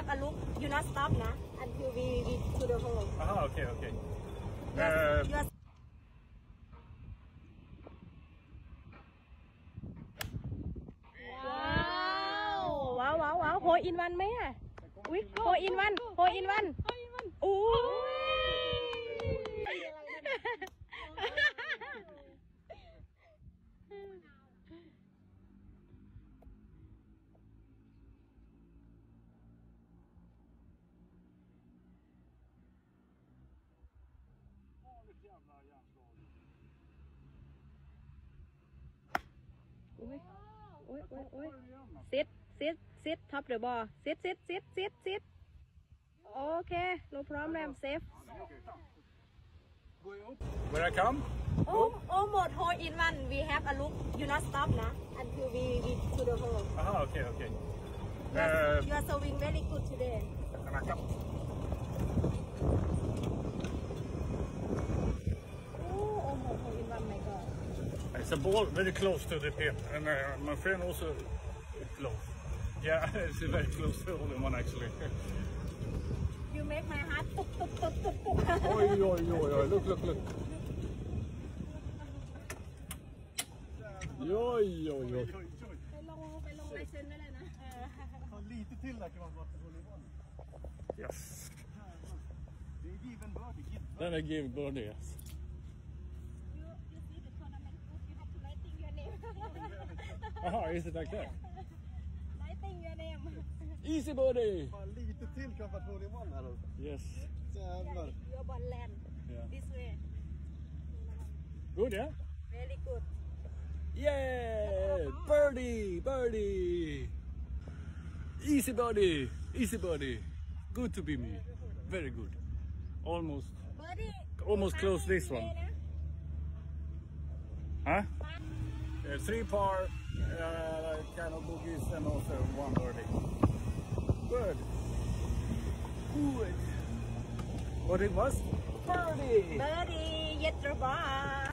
have a look. You not stop na until we to the hole. Ah, okay, okay. You'reว้าวโฮอินวันไหมอ่ะอุ้ยโฮอินวันอู้อุ้ยsit top the ball sit okay no problem safe Where I come? almost hole in one we have a look you not stop na until we to the hole Ah, okay, okay. you are swing very good today almost hole in one my god It's a ball very close to the pin, and my friend also close. Yeah, it's very close to all in one actually. you make my heart tuk. Oi, look. Oj. ไปลงลายเซ็นได้เลยนะlite till där kan man vara på volleyboll. Yes. Det är given birdie. Then I gave birdie, yes. You see the tournament book you have to writing your name Aha, is it like that? writing your name Easy birdie! Fan, lite till kan man få volleyboll här då. Yes. Jävlar. your ball land Yeah. this way Good, yeah? very good Yeah! Birdie! Easy birdie. Good to be me. Very good. Almost close this one. Huh? 3 par, kind of boogies and also 1 birdie. Good. What it was? Birdie! Birdie, get your ball